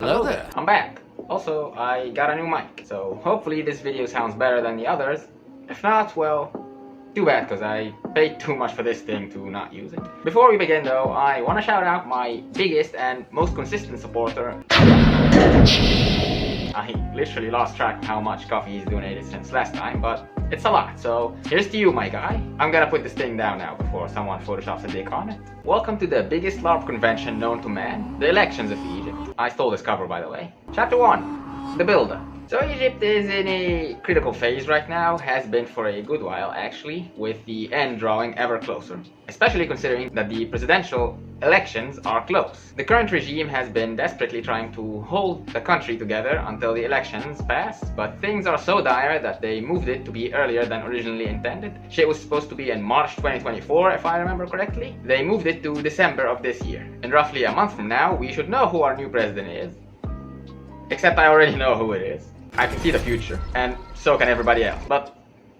Hello there. I'm back. Also, I got a new mic, so hopefully this video sounds better than the others. If not, well, too bad, because I paid too much for this thing to not use it. Before we begin though, I want to shout out my biggest and most consistent supporter. I literally lost track of how much coffee he's donated since last time, but it's a lot, so here's to you, my guy. I'm gonna put this thing down now before someone photoshops a dick on it. Welcome to the biggest Larp convention known to man, the elections of Egypt. I stole this cover, by the way. Chapter 1, the builder. So Egypt is in a critical phase right now, has been for a good while actually, with the end drawing ever closer. Especially considering that the presidential elections are close. The current regime has been desperately trying to hold the country together until the elections pass, but things are so dire that they moved it to be earlier than originally intended. Shit was supposed to be in March 2024 if I remember correctly. They moved it to December of this year. In roughly a month from now, we should know who our new president is. Except I already know who it is. I can see the future, and so can everybody else, but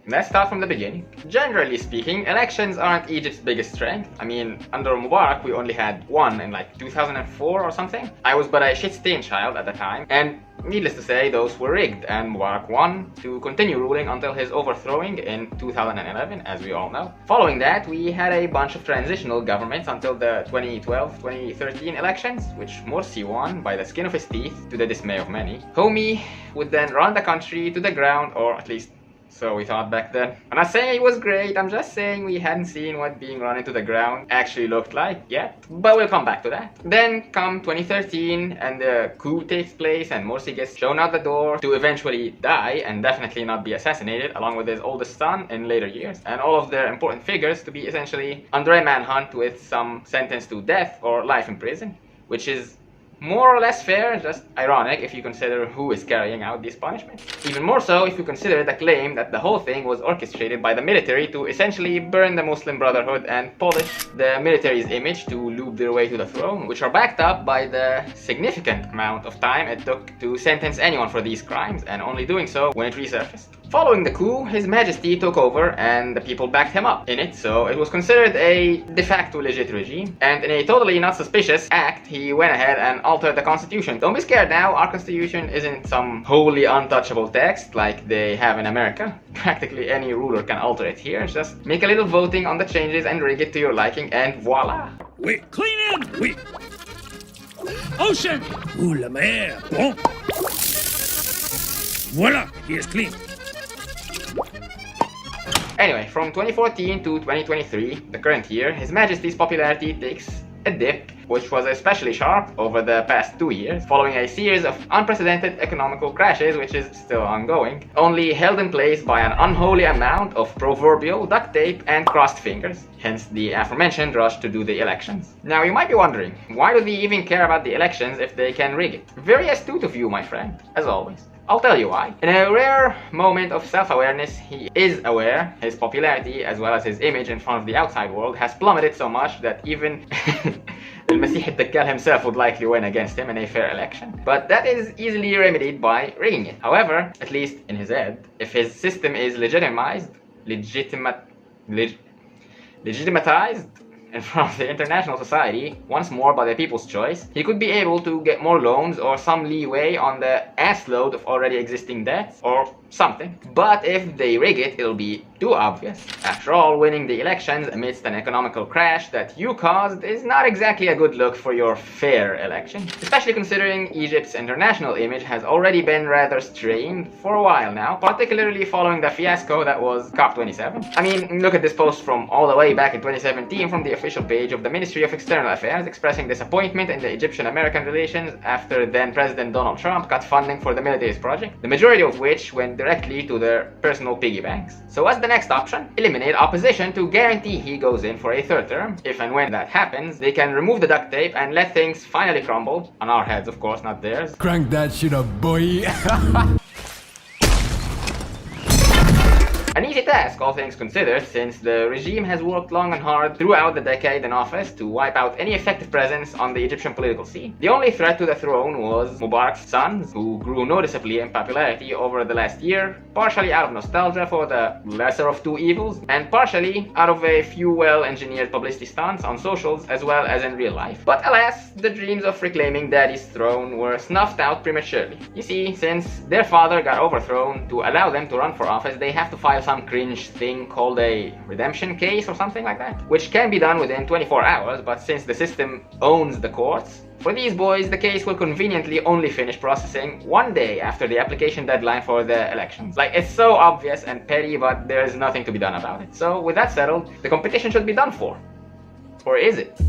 let's start from the beginning. Generally speaking, elections aren't Egypt's biggest strength. I mean, under Mubarak we only had one in like 2004 or something. I was but a shit-stained child at the time, and needless to say, those were rigged, and Mubarak won to continue ruling until his overthrowing in 2011, as we all know. Following that, we had a bunch of transitional governments until the 2012-2013 elections, which Morsi won by the skin of his teeth, to the dismay of many. Homie would then run the country to the ground, or at least so we thought back then. I'm not saying it was great, I'm just saying we hadn't seen what being run into the ground actually looked like yet. But we'll come back to that. Then come 2013 and the coup takes place and Morsi gets shown out the door to eventually die and definitely not be assassinated, along with his oldest son in later years. And all of their important figures to be essentially under a manhunt with some sentence to death or life in prison, which is more or less fair, just ironic if you consider who is carrying out these punishments. Even more so if you consider the claim that the whole thing was orchestrated by the military to essentially burn the Muslim Brotherhood and polish the military's image to loop their way to the throne, which are backed up by the significant amount of time it took to sentence anyone for these crimes, and only doing so when it resurfaced. Following the coup, His Majesty took over and the people backed him up in it, so it was considered a de facto legit regime. And in a totally not suspicious act, he went ahead and altered the constitution. Don't be scared now, our constitution isn't some wholly untouchable text like they have in America. Practically any ruler can alter it here, just make a little voting on the changes and rig it to your liking and voila! Oui. Clean in! Oui. Ocean! Ooh, la mer! Bon. Voila! He is clean. Anyway, from 2014 to 2023, the current year, His Majesty's popularity takes a dip, which was especially sharp over the past 2 years, following a series of unprecedented economical crashes, which is still ongoing, only held in place by an unholy amount of proverbial duct tape and crossed fingers, hence the aforementioned rush to do the elections. Now you might be wondering, why do they even care about the elections if they can rig it? Very astute of you, my friend, as always. I'll tell you why. In a rare moment of self-awareness, he is aware his popularity as well as his image in front of the outside world has plummeted so much that even Al-Masih al-Dakkal himself would likely win against him in a fair election. But that is easily remedied by rigging it. However, at least in his head, if his system is legitimized in front of the international society, once more by the people's choice, he could be able to get more loans or some leeway on the assload of already existing debts or something. But if they rig it, it'll be too obvious. After all, winning the elections amidst an economical crash that you caused is not exactly a good look for your fair election, especially considering Egypt's international image has already been rather strained for a while now, particularly following the fiasco that was COP27. I mean, look at this post from all the way back in 2017 from the official page of the Ministry of External Affairs expressing disappointment in the Egyptian-American relations after then-President Donald Trump cut funding for the military's project, the majority of which went directly to their personal piggy banks. So as the next option, eliminate opposition to guarantee he goes in for a third term. If and when that happens, they can remove the duct tape and let things finally crumble. On our heads, of course, not theirs. Crank that shit up, boy. An easy task, all things considered, since the regime has worked long and hard throughout the decade in office to wipe out any effective presence on the Egyptian political scene. The only threat to the throne was Mubarak's sons, who grew noticeably in popularity over the last year, partially out of nostalgia for the lesser of two evils, and partially out of a few well-engineered publicity stunts on socials as well as in real life. But alas, the dreams of reclaiming Daddy's throne were snuffed out prematurely. You see, since their father got overthrown, to allow them to run for office, they have to file some cringe thing called a redemption case or something like that, which can be done within 24 hours, but since the system owns the courts, for these boys, the case will conveniently only finish processing one day after the application deadline for the elections. Like, it's so obvious and petty, but there's nothing to be done about it. So, with that settled, the competition should be done for. Or is it?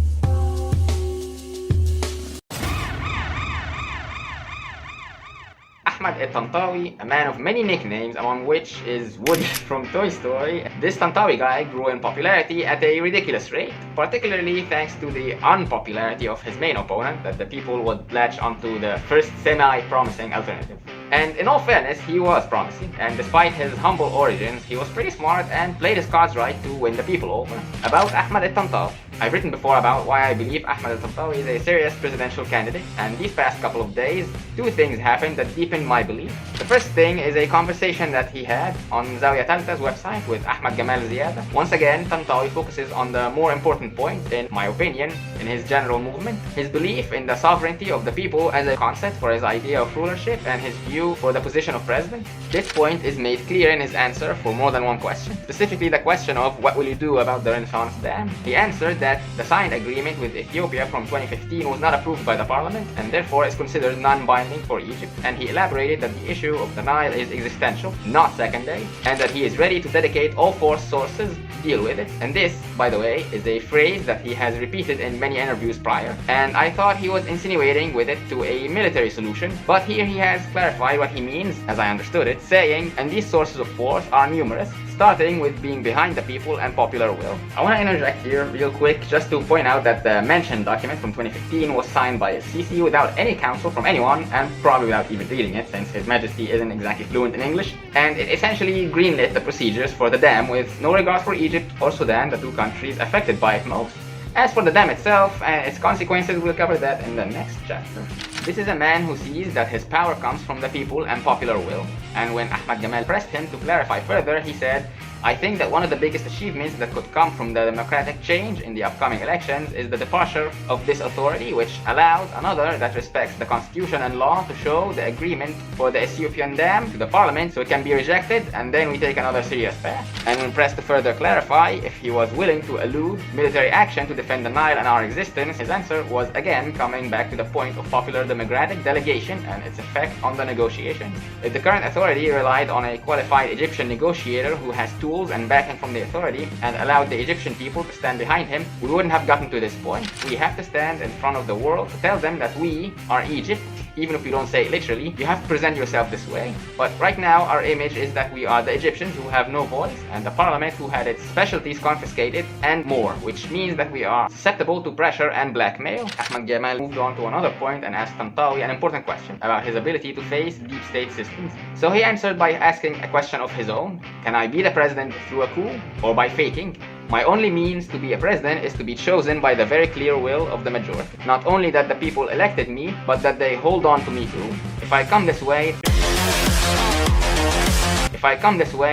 Ahmed Tantawi, a man of many nicknames, among which is Woody from Toy Story. This Tantawi guy grew in popularity at a ridiculous rate, particularly thanks to the unpopularity of his main opponent, that the people would latch onto the first semi-promising alternative. And in all fairness, he was promising, and despite his humble origins, he was pretty smart and played his cards right to win the people over. About Ahmed Tantawi, I've written before about why I believe Ahmed Tantawi is a serious presidential candidate, and these past couple of days, two things happened that deepened my belief. The first thing is a conversation that he had on Zawiya Talta's website with Ahmed Gamal Ziyada. Once again, Tantawi focuses on the more important point, in my opinion, in his general movement, his belief in the sovereignty of the people as a concept for his idea of rulership and his view for the position of president. This point is made clear in his answer for more than one question, specifically the question of what will you do about the Renaissance Dam. He answered that the signed agreement with Ethiopia from 2015 was not approved by the parliament and therefore is considered non-binding for Egypt, and he elaborated that the issue of the Nile is existential, not secondary, and that he is ready to dedicate all four sources to deal with it. And this, by the way, is a phrase that he has repeated in many interviews prior, and I thought he was insinuating with it to a military solution, but here he has clarified what he means, as I understood it, saying, and these sources of force are numerous, starting with being behind the people and popular will. I want to interject here real quick just to point out that the mentioned document from 2015 was signed by Sisi without any counsel from anyone, and probably without even reading it, since His Majesty isn't exactly fluent in English, and it essentially greenlit the procedures for the dam with no regard for Egypt or Sudan, the two countries affected by it most. As for the dam itself and its consequences, we'll cover that in the next chapter. This is a man who sees that his power comes from the people and popular will, and when Ahmed Gamal pressed him to clarify further, he said, I think that one of the biggest achievements that could come from the democratic change in the upcoming elections is the departure of this authority, which allows another that respects the constitution and law to show the agreement for the Ethiopian dam to the parliament so it can be rejected, and then we take another serious path. And when pressed to further clarify if he was willing to elude military action to defend the Nile and our existence, his answer was again coming back to the point of popular democratic delegation and its effect on the negotiations. If the current authority relied on a qualified Egyptian negotiator who has tools and backing from the authority and allowed the Egyptian people to stand behind him, we wouldn't have gotten to this point. We have to stand in front of the world to tell them that we are Egypt. Even if you don't say it literally, you have to present yourself this way. But right now, our image is that we are the Egyptians who have no voice, and the parliament who had its specialties confiscated, and more, which means that we are susceptible to pressure and blackmail. Ahmed Gamal moved on to another point and asked Tantawi an important question about his ability to face deep state systems. So he answered by asking a question of his own. Can I be the president through a coup, or by faking? My only means to be a president is to be chosen by the very clear will of the majority. Not only that the people elected me, but that they hold on to me too. If I come this way,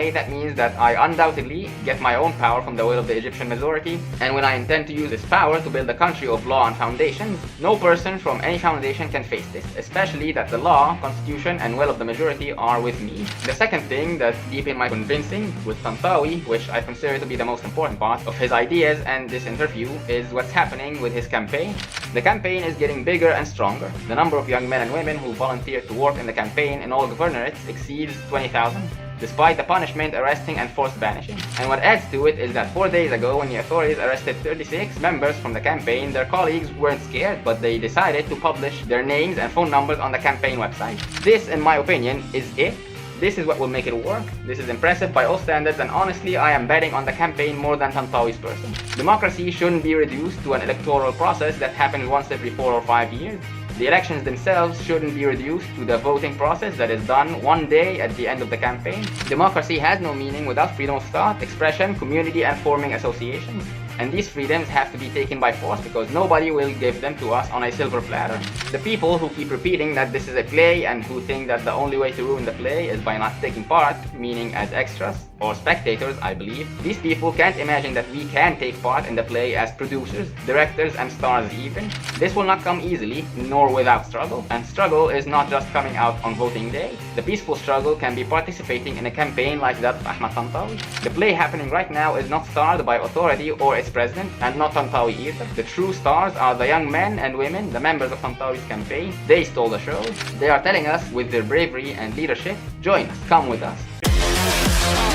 that means that I undoubtedly get my own power from the will of the Egyptian majority, and when I intend to use this power to build a country of law and foundations, no person from any foundation can face this, especially that the law, constitution, and will of the majority are with me. The second thing that deepened my convincing with Tantawi, which I consider to be the most important part of his ideas and this interview, is what's happening with his campaign. The campaign is getting bigger and stronger. The number of young men and women who volunteered to work in the campaign in all governorates exceeds 20,000. Despite the punishment, arresting, and forced banishing. And what adds to it is that 4 days ago, when the authorities arrested 36 members from the campaign, their colleagues weren't scared, but they decided to publish their names and phone numbers on the campaign website. This, in my opinion, is it. This is what will make it work. This is impressive by all standards, and honestly, I am betting on the campaign more than Tantawi's person. Democracy shouldn't be reduced to an electoral process that happens once every 4 or 5 years. The elections themselves shouldn't be reduced to the voting process that is done one day at the end of the campaign. Democracy has no meaning without freedom of thought, expression, community, and forming associations. And these freedoms have to be taken by force because nobody will give them to us on a silver platter. The people who keep repeating that this is a play and who think that the only way to ruin the play is by not taking part, meaning as extras or spectators, I believe, these people can't imagine that we can take part in the play as producers, directors, and stars even. This will not come easily, nor without struggle. And struggle is not just coming out on voting day. The peaceful struggle can be participating in a campaign like that of Ahmed Tantawi. The play happening right now is not starred by authority or its president, and not Tantawi either. The true stars are the young men and women, the members of Tantawi's campaign. They stole the show. They are telling us with their bravery and leadership, join us, come with us.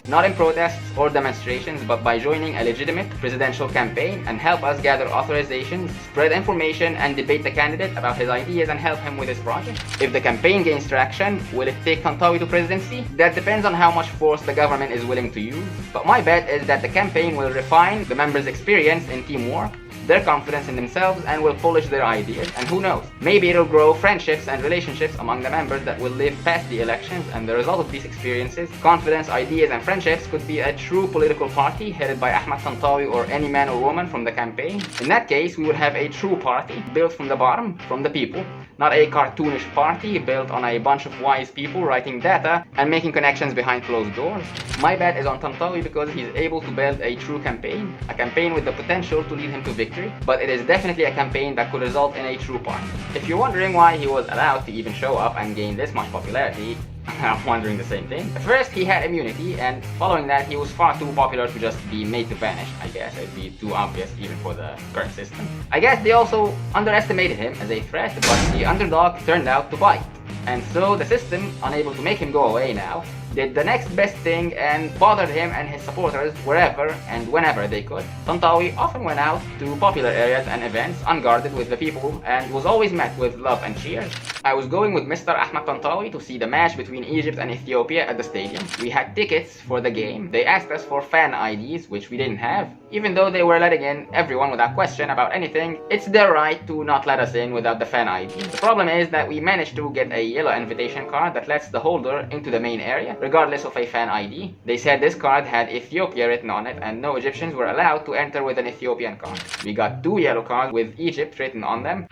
Not in protests or demonstrations, but by joining a legitimate presidential campaign and help us gather authorizations, spread information, and debate the candidate about his ideas and help him with his project. If the campaign gains traction, will it take Tantawi to presidency? That depends on how much force the government is willing to use. But my bet is that the campaign will refine the members' experience in teamwork, their confidence in themselves, and will polish their ideas. And who knows, maybe it'll grow friendships and relationships among the members that will live past the elections, and the result of these experiences, confidence, ideas, and friendships could be a true political party headed by Ahmed Tantawi or any man or woman from the campaign. In that case, we would have a true party built from the bottom, from the people, not a cartoonish party built on a bunch of wise people writing data and making connections behind closed doors. My bet is on Tantawi because he's able to build a true campaign, a campaign with the potential to lead him to victory, but it is definitely a campaign that could result in a true party. If you're wondering why he was allowed to even show up and gain this much popularity, I'm wondering the same thing. First, he had immunity, and following that, he was far too popular to just be made to vanish. I guess it'd be too obvious even for the current system. I guess they also underestimated him as a threat, but the underdog turned out to bite. And so the system, unable to make him go away now, did the next best thing and bothered him and his supporters wherever and whenever they could. Tantawi often went out to popular areas and events unguarded with the people and was always met with love and cheers. I was going with Mr. Ahmed Tantawi to see the match between Egypt and Ethiopia at the stadium. We had tickets for the game. They asked us for fan IDs, which we didn't have. Even though they were letting in everyone without question about anything, it's their right to not let us in without the fan ID. The problem is that we managed to get a yellow invitation card that lets the holder into the main area, regardless of a fan ID. They said this card had Ethiopia written on it and no Egyptians were allowed to enter with an Ethiopian card. We got 2 yellow cards with Egypt written on them.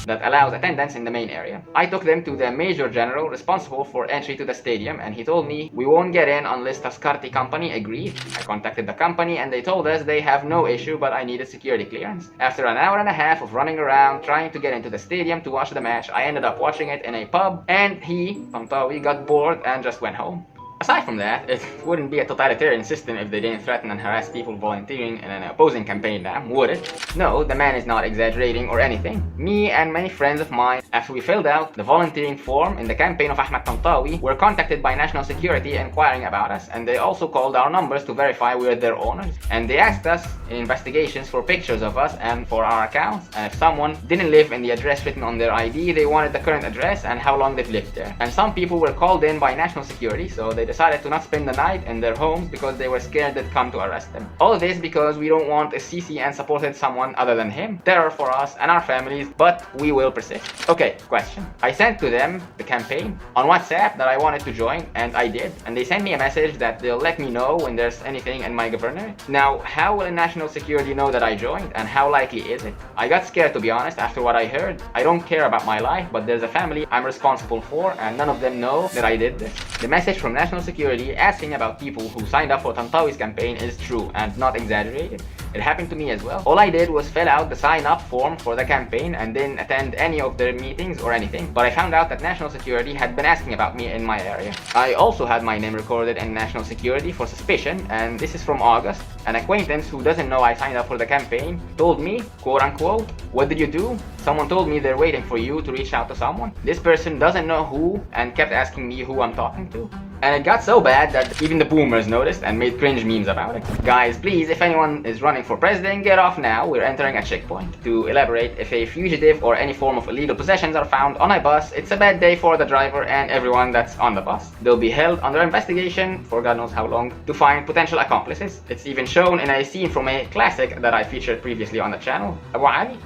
That allows attendance in the main area. I took them to the Major General responsible for entry to the stadium, and he told me we won't get in unless Taskarti company agreed. I contacted the company and they told us they have no issue, but I needed security clearance. After an hour and a half of running around trying to get into the stadium to watch the match, I ended up watching it in a pub, and he, Tantawi, got bored and just went home. Aside from that, it wouldn't be a totalitarian system if they didn't threaten and harass people volunteering in an opposing campaign now, would it? No, the man is not exaggerating or anything. Me and many friends of mine, after we filled out the volunteering form in the campaign of Ahmed Tantawi, were contacted by National Security inquiring about us, and they also called our numbers to verify we were their owners. And they asked us in investigations for pictures of us and for our accounts, and if someone didn't live in the address written on their ID, they wanted the current address and how long they've lived there. And some people were called in by National Security, so they decided to not spend the night in their homes because they were scared they'd come to arrest them. All of this because we don't want a CC and supported someone other than him. Terror for us and our families, but we will persist. Okay, question. I sent to them the campaign on WhatsApp that I wanted to join, and I did. And they sent me a message that they'll let me know when there's anything in my governorate. Now, how will National Security know that I joined, and how likely is it? I got scared, to be honest, after what I heard. I don't care about my life, but there's a family I'm responsible for, and none of them know that I did this. The message from National Security asking about people who signed up for Tantawi's campaign is true and not exaggerated. It happened to me as well. All I did was fill out the sign-up form for the campaign and didn't attend any of their meetings or anything, but I found out that National Security had been asking about me in my area. I also had my name recorded in National Security for suspicion, and this is from August. An acquaintance who doesn't know I signed up for the campaign told me, quote-unquote, "What did you do? Someone told me they're waiting for you to reach out to someone." This person doesn't know who and kept asking me who I'm talking to. And it got so bad that even the boomers noticed and made cringe memes about it. Guys, please, if anyone is running for president, get off now. We're entering a checkpoint. To elaborate, if a fugitive or any form of illegal possessions are found on a bus, it's a bad day for the driver and everyone that's on the bus. They'll be held under investigation for God knows how long to find potential accomplices. It's even shown in a scene from a classic that I featured previously on the channel. Abu Ali.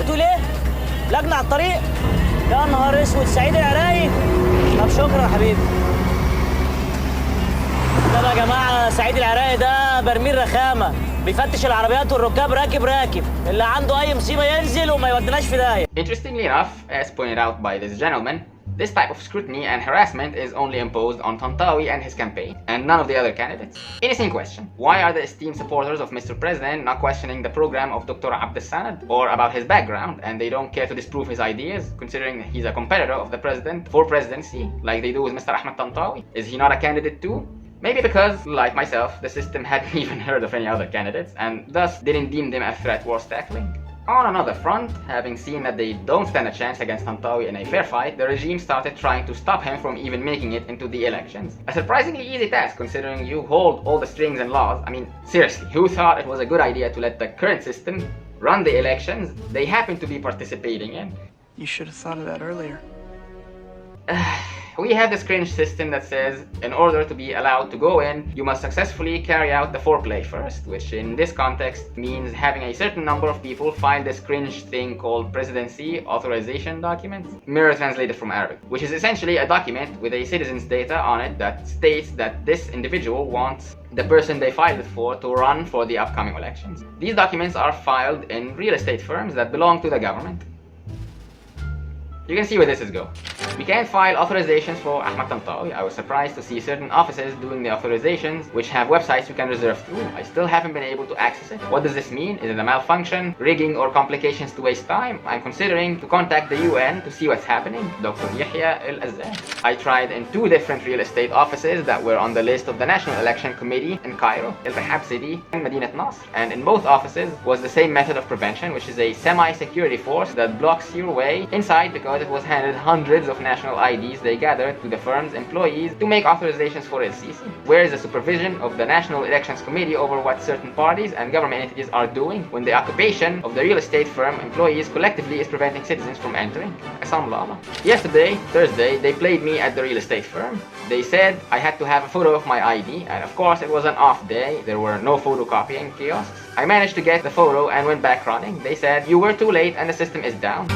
بتقول ايه؟ لجنة على الطريق؟ يا نهار اسود سعيد العراقي. طب شكرا يا حبيبي. ده يا جماعة سعيد العراقي ده برميل رخامة. بيفتش العربيات والركاب راكب. اللي عنده أي مصيبة ينزل وما يودناش في داهية. Interestingly enough, as pointed out by this gentleman, this type of scrutiny and harassment is only imposed on Tantawi and his campaign, and none of the other candidates. Innocent question. Why are the esteemed supporters of Mr. President not questioning the program of Dr. Abdessanad or about his background, and they don't care to disprove his ideas, considering he's a competitor of the president for presidency, like they do with Mr. Ahmed Tantawi? Is he not a candidate too? Maybe because, like myself, the system hadn't even heard of any other candidates, and thus didn't deem them a threat worth tackling. On another front, having seen that they don't stand a chance against Tantawi in a fair fight, the regime started trying to stop him from even making it into the elections. A surprisingly easy task considering you hold all the strings and laws. I mean, seriously, who thought it was a good idea to let the current system run the elections they happen to be participating in? You should have thought of that earlier. We have this cringe system that says in order to be allowed to go in, you must successfully carry out the foreplay first, which in this context means having a certain number of people file this cringe thing called presidency authorization document, mirror translated from Arabic, which is essentially a document with a citizen's data on it that states that this individual wants the person they filed it for to run for the upcoming elections. These documents are filed in real estate firms that belong to the government. You can see where this is going. We can't file authorizations for Ahmed Tantawi. I was surprised to see certain offices doing the authorizations, which have websites you can reserve through. I still haven't been able to access it. What does this mean? Is it a malfunction, rigging, or complications to waste time? I'm considering to contact the UN to see what's happening. Dr. Yahya Al-Azzad. I tried in 2 different real estate offices that were on the list of the National Election Committee in Cairo, El Rahab City, and Madinat Nasr. And in both offices was the same method of prevention, which is a semi-security force that blocks your way inside because it was handed hundreds of national IDs they gathered to the firm's employees to make authorizations for El-Sisi. Where is the supervision of the National Elections Committee over what certain parties and government entities are doing when the occupation of the real estate firm employees collectively is preventing citizens from entering? Yesterday, Thursday, they played me at the real estate firm. They said I had to have a photo of my ID, and of course it was an off day. There were no photocopying kiosks. I managed to get the photo and went back running. They said you were too late and the system is down.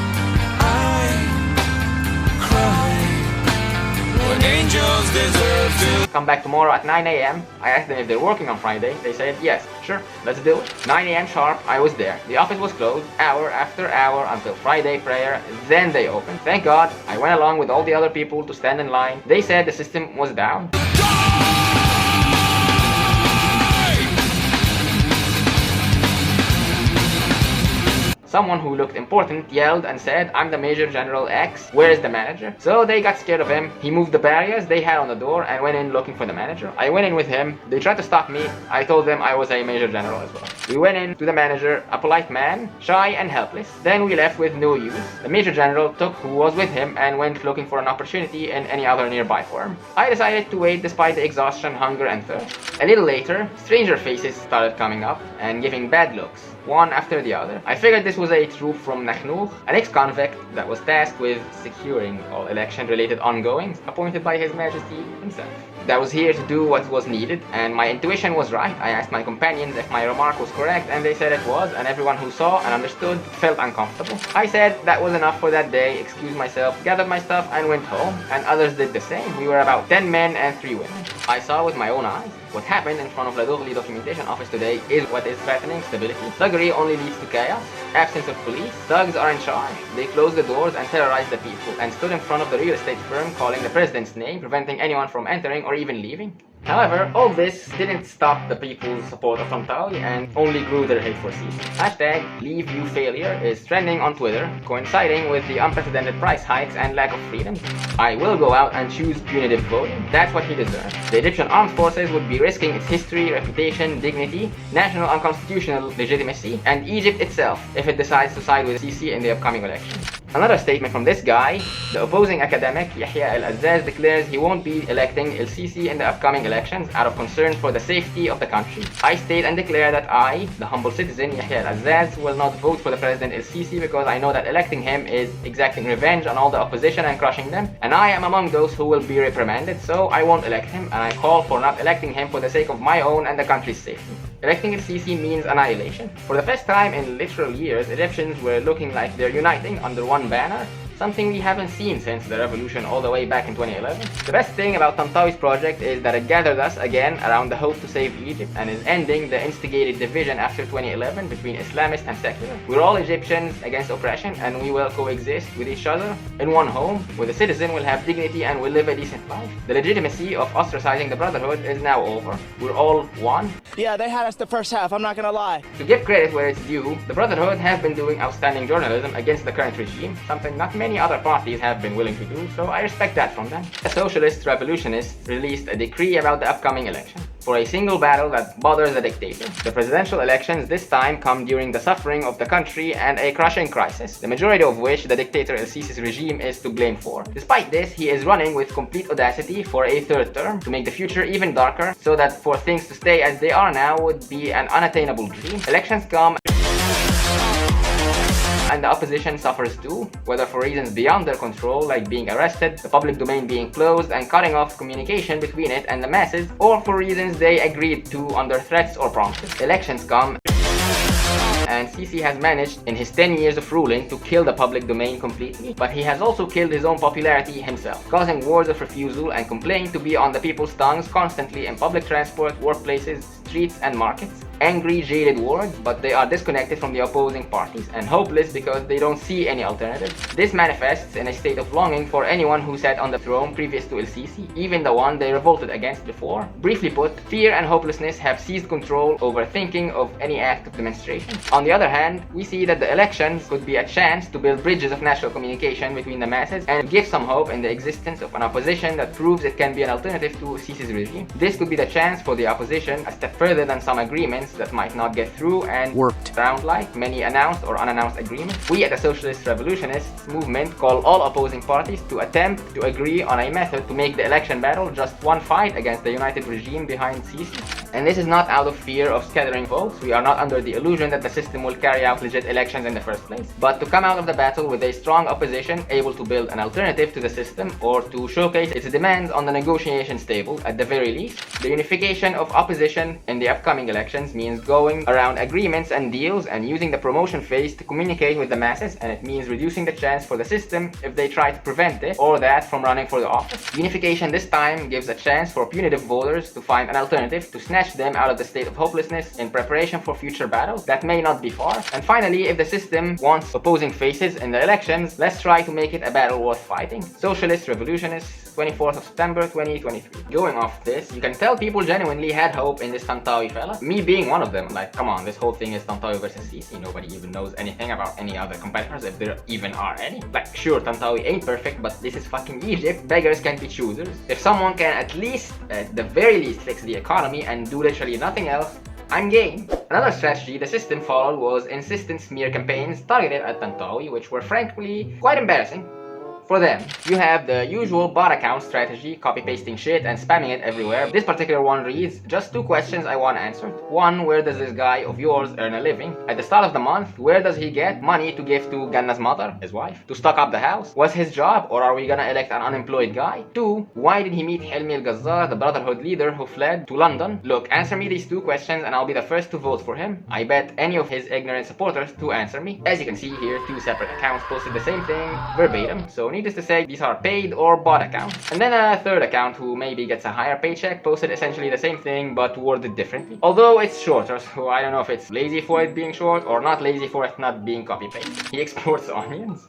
Angels deserve to come back tomorrow at 9 a.m. I asked them if they're working on Friday. They said yes, sure, let's do it. 9 a.m. sharp, I was there. The office was closed hour after hour until Friday prayer, then they opened. Thank God, I went along with all the other people to stand in line. They said the system was down. Someone who looked important yelled and said, I'm the Major General X, where is the manager? So they got scared of him. He moved the barriers they had on the door and went in looking for the manager. I went in with him. They tried to stop me. I told them I was a Major General as well. We went in to the manager, a polite man, shy and helpless. Then we left with no use. The Major General took who was with him and went looking for an opportunity in any other nearby firm. I decided to wait despite the exhaustion, hunger and thirst. A little later, stranger faces started coming up and giving bad looks, one after the other. I figured this was a troop from Nakhnouch, an ex-convict that was tasked with securing all election-related ongoings, appointed by His Majesty himself. That was here to do what was needed, and my intuition was right. I asked my companions if my remark was correct, and they said it was, and everyone who saw and understood felt uncomfortable. I said that was enough for that day, excused myself, gathered my stuff, and went home, and others did the same. We were about 10 men and 3 women. I saw with my own eyes. What happened in front of the Doghli documentation office today is what is threatening stability. Thuggery only leads to chaos. Absence of police. Thugs are in charge. They closed the doors and terrorized the people and stood in front of the real estate firm calling the president's name, preventing anyone from entering or even leaving. However, all this didn't stop the people's support of Tantawi and only grew their hate for Sisi. Hashtag #LeaveYouFailure is trending on Twitter, coinciding with the unprecedented price hikes and lack of freedom. I will go out and choose punitive voting. That's what he deserves. The Egyptian armed forces would be risking its history, reputation, dignity, national and constitutional legitimacy, and Egypt itself if it decides to side with Sisi in the upcoming elections. Another statement from this guy, the opposing academic Yea I declares he won't be electing El-Sisi in the upcoming elections out of concern for the safety of the country. I state and declare that I, the humble citizen Yea I, will not vote for the president El-Sisi because I know that electing him is exacting revenge on all the opposition and crushing them, and I am among those who will be reprimanded, so I won't elect him, and I call for not electing him for the sake of my own and the country's safety. Electing El-Sisi means annihilation. For the first time in literal years, Egyptians were looking like they're uniting under one banner, something we haven't seen since the revolution all the way back in 2011. The best thing about Tantawi's project is that it gathered us again around the hope to save Egypt and is ending the instigated division after 2011 between Islamist and secular. We're all Egyptians against oppression, and we will coexist with each other in one home where the citizen will have dignity and will live a decent life. The legitimacy of ostracizing the Brotherhood is now over. We're all one. Yeah, they had us the first half, I'm not gonna lie. To give credit where it's due, the Brotherhood has been doing outstanding journalism against the current regime, something not many other parties have been willing to do, so I respect that from them. The socialist revolutionists released a decree about the upcoming election for a single battle that bothers the dictator. The presidential elections this time come during the suffering of the country and a crushing crisis, the majority of which the dictator El-Sisi's regime is to blame for. Despite this, he is running with complete audacity for a third term to make the future even darker, so that for things to stay as they are now would be an unattainable dream. Elections come and the opposition suffers too, whether for reasons beyond their control like being arrested, the public domain being closed and cutting off communication between it and the masses, or for reasons they agreed to under threats or promises. Elections come and Sisi has managed in his 10 years of ruling to kill the public domain completely, but he has also killed his own popularity himself, causing wars of refusal and complaint to be on the people's tongues constantly in public transport, workplaces, streets and markets. Angry, jaded words, but they are disconnected from the opposing parties and hopeless because they don't see any alternative. This manifests in a state of longing for anyone who sat on the throne previous to El-Sisi, even the one they revolted against before. Briefly put, fear and hopelessness have seized control over thinking of any act of demonstration. On the other hand, we see that the elections could be a chance to build bridges of national communication between the masses and give some hope in the existence of an opposition that proves it can be an alternative to Sisi's regime. This could be the chance for the opposition, a step further than some agreements that might not get through and sound like many announced or unannounced agreements. We at the Socialist Revolutionists movement call all opposing parties to attempt to agree on a method to make the election battle just one fight against the united regime behind Sisi. And this is not out of fear of scattering votes. We are not under the illusion that the system will carry out legit elections in the first place, but to come out of the battle with a strong opposition able to build an alternative to the system or to showcase its demands on the negotiations table at the very least. The unification of opposition in the upcoming elections means going around agreements and deals and using the promotion phase to communicate with the masses, and it means reducing the chance for the system if they try to prevent this or that from running for the office. Unification this time gives a chance for punitive voters to find an alternative to snatch them out of the state of hopelessness in preparation for future battles that may not be far. And finally, if the system wants opposing faces in the elections, let's try to make it a battle worth fighting. Socialist Revolutionists, 24th of September 2023. Going off this, you can tell people genuinely had hope in this Tantawi fella. Me being one of them. Like, come on, this whole thing is Tantawi versus Sisi. Nobody even knows anything about any other competitors, if there even are any. Like, sure, Tantawi ain't perfect, but this is fucking Egypt. Beggars can be choosers. If someone can at least, at the very least, fix the economy and do literally nothing else, I'm game. Another strategy the system followed was insistent smear campaigns targeted at Tantawi, which were frankly quite embarrassing. For them, you have the usual bot account strategy, copy-pasting shit and spamming it everywhere. This particular one reads, just 2 questions I want answered. 1, where does this guy of yours earn a living? At the start of the month, where does he get money to give to Ganna's mother, his wife, to stock up the house? What's his job, or are we gonna elect an unemployed guy? 2, why did he meet Helmi El-Gazzar, the Brotherhood leader who fled to London? Look, answer me these 2 questions and I'll be the first to vote for him. I bet any of his ignorant supporters to answer me. As you can see here, 2 separate accounts posted the same thing, verbatim, so needless to say, these are paid or bot accounts. And then a third account who maybe gets a higher paycheck posted essentially the same thing but worded differently. Although it's shorter, so I don't know if it's lazy for it being short or not lazy for it not being copy-pasted. He exports onions.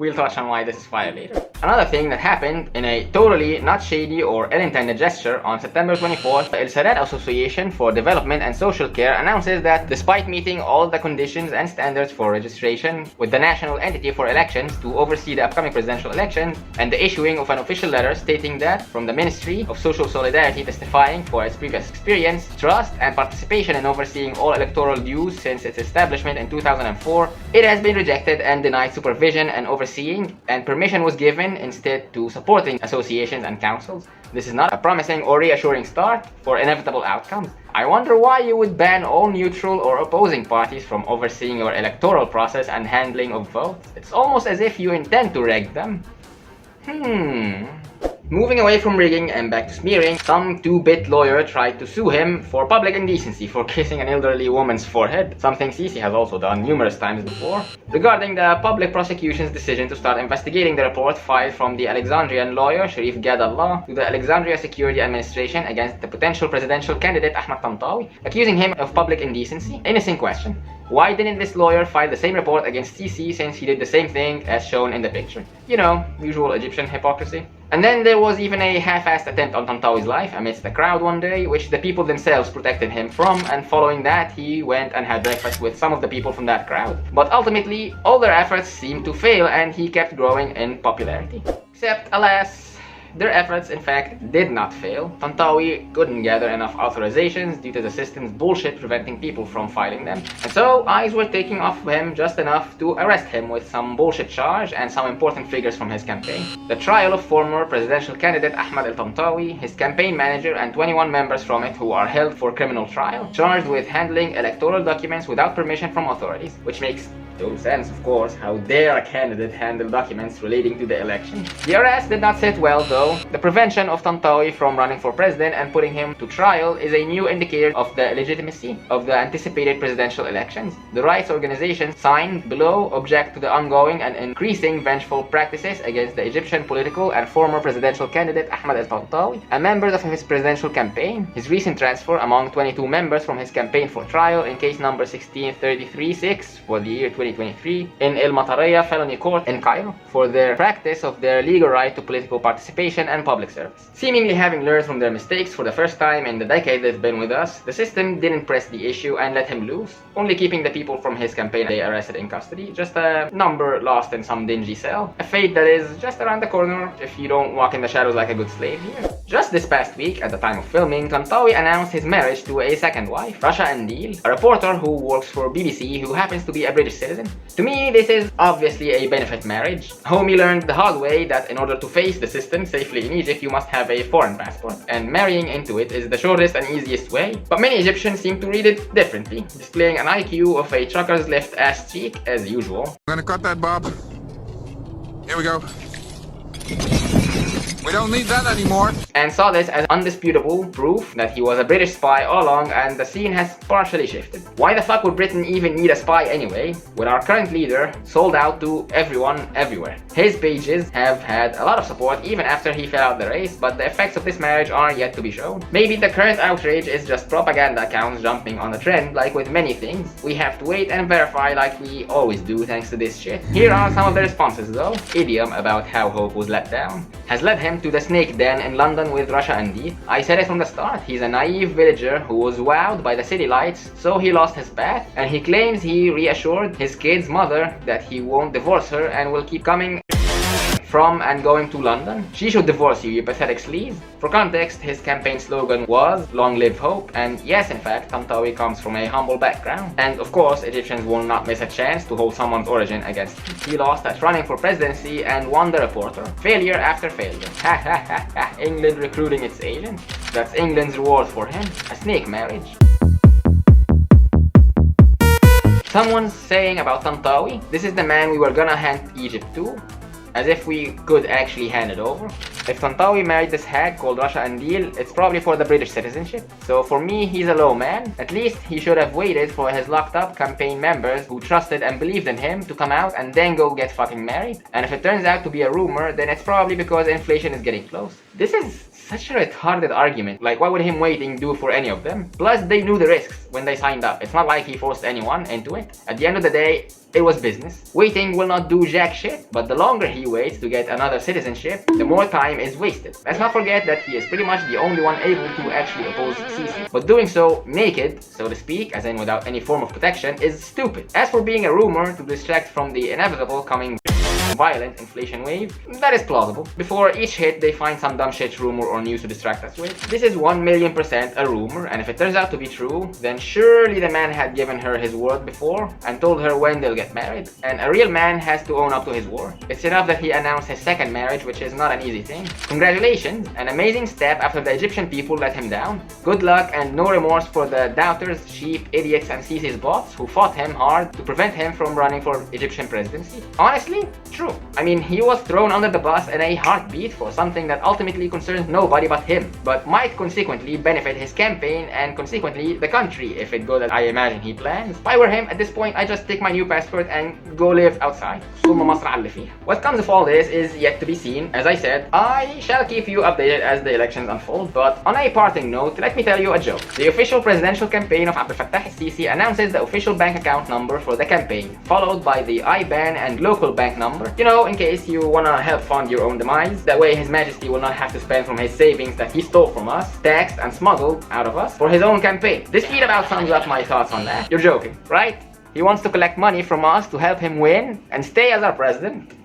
We'll touch on why this is fire later. Another thing that happened in a totally not shady or ill-intended gesture on September 24th, the El Sadat Association for Development and Social Care announces that despite meeting all the conditions and standards for registration with the national entity for elections to oversee the upcoming presidential elections and the issuing of an official letter stating that from the Ministry of Social Solidarity testifying for its previous experience, trust and participation in overseeing all electoral dues since its establishment in 2004, it has been rejected and denied supervision and overseeing, and permission was given instead to supporting associations and councils. This is not a promising or reassuring start for inevitable outcomes. I wonder why you would ban all neutral or opposing parties from overseeing your electoral process and handling of votes. It's almost as if you intend to rig them. Moving away from rigging and back to smearing, some two-bit lawyer tried to sue him for public indecency for kissing an elderly woman's forehead, something Sisi has also done numerous times before, regarding the public prosecution's decision to start investigating the report filed from the Alexandrian lawyer Sharif Gadallah to the Alexandria Security Administration against the potential presidential candidate Ahmed Tantawi, accusing him of public indecency. Innocent question. Why didn't this lawyer file the same report against Sisi since he did the same thing as shown in the picture? You know, usual Egyptian hypocrisy. And then there was even a half-assed attempt on Tantawi's life amidst the crowd one day, which the people themselves protected him from, and following that he went and had breakfast with some of the people from that crowd. But ultimately, all their efforts seemed to fail and he kept growing in popularity. Except, alas, their efforts, in fact, did not fail. Tantawi couldn't gather enough authorizations due to the system's bullshit preventing people from filing them. And so, eyes were taking off him just enough to arrest him with some bullshit charge and some important figures from his campaign. The trial of former presidential candidate Ahmed Tantawi, his campaign manager, and 21 members from it who are held for criminal trial, charged with handling electoral documents without permission from authorities, which makes no sense, of course. How dare a candidate handle documents relating to the election? The arrest did not sit well, though. The prevention of Tantawi from running for president and putting him to trial is a new indicator of the legitimacy of the anticipated presidential elections. The rights organizations signed below object to the ongoing and increasing vengeful practices against the Egyptian political and former presidential candidate Ahmed Tantawi and members of his presidential campaign. His recent transfer among 22 members from his campaign for trial in case number 16336 for the year 2023 in El Matariya Felony Court in Cairo for their practice of their legal right to political participation and public service. Seemingly having learned from their mistakes for the first time in the decade they've been with us, the system didn't press the issue and let him loose, only keeping the people from his campaign they arrested in custody, just a number lost in some dingy cell. A fate that is just around the corner if you don't walk in the shadows like a good slave here. Just this past week, at the time of filming, Tantawi announced his marriage to a second wife, Rasha Andil, a reporter who works for BBC who happens to be a British citizen. To me, this is obviously a benefit marriage. Homie learned the hard way that in order to face the system safely in Egypt, you must have a foreign passport, and marrying into it is the shortest and easiest way. But many Egyptians seem to read it differently, displaying an IQ of a trucker's left ass cheek as usual. I'm gonna cut that, Bob. Here we go. We don't need that anymore. And saw this as undisputable proof that he was a British spy all along, and the scene has partially shifted. Why the fuck would Britain even need a spy anyway, when our current leader sold out to everyone everywhere? His pages have had a lot of support even after he fell out the race, but the effects of this marriage are yet to be shown. Maybe the current outrage is just propaganda accounts jumping on the trend, like with many things. We have to wait and verify like we always do thanks to this shit. Here are some of the responses though. Idiom about how hope was let down has led him to the snake den in London with Rasha Andil. I said it from the start, he's a naive villager who was wowed by the city lights, so he lost his path, and he claims he reassured his kid's mother that he won't divorce her and will keep coming from and going to London. She should divorce you pathetic sleaze. For context, his campaign slogan was "Long live hope," and yes, in fact, Tantawi comes from a humble background. And of course, Egyptians will not miss a chance to hold someone's origin against him. He lost at running for presidency and won the reporter. Failure after failure. Ha ha ha ha. England recruiting its agent. That's England's reward for him. A snake marriage. Someone's saying about Tantawi, this is the man we were gonna hand Egypt to. As if we could actually hand it over. If Tantawi married this hag called Rasha Andil, it's probably for the British citizenship. So for me, he's a low man. At least he should have waited for his locked up campaign members who trusted and believed in him to come out and then go get fucking married. And if it turns out to be a rumor, then it's probably because inflation is getting close. This is Such a retarded argument. Like, what would him waiting do for any of them? Plus, they knew the risks when they signed up. It's not like he forced anyone into it. At the end of the day, it was business. Waiting will not do jack shit, but the longer he waits to get another citizenship, the more time is wasted. Let's not forget that he is pretty much the only one able to actually oppose Sisi. But doing so naked, so to speak, as in without any form of protection, is stupid. As for being a rumor to distract from the inevitable coming violent inflation wave, that is plausible. Before each hit, they find some dumb shit rumor or news to distract us with. This is 1,000,000% a rumor, and if it turns out to be true, then surely the man had given her his word before and told her when they'll get married. And a real man has to own up to his word. It's enough that he announced his second marriage, which is not an easy thing. Congratulations, an amazing step after the Egyptian people let him down. Good luck and no remorse for the doubters, sheep, idiots, and Sisi's bots who fought him hard to prevent him from running for Egyptian presidency. Honestly, true. I mean, he was thrown under the bus in a heartbeat for something that ultimately concerns nobody but him, but might consequently benefit his campaign and consequently the country if it goes as I imagine he plans. If I were him, at this point, I just take my new passport and go live outside. What comes of all this is yet to be seen. As I said, I shall keep you updated as the elections unfold, but on a parting note, let me tell you a joke. The official presidential campaign of Abdel Fattah al-Sisi announces the official bank account number for the campaign, followed by the IBAN and local bank number. You know, in case you wanna help fund your own demise. That way His Majesty will not have to spend from his savings that he stole from us, taxed and smuggled out of us for his own campaign. This tweet about sums up my thoughts on that. You're joking, right? He wants to collect money from us to help him win and stay as our president.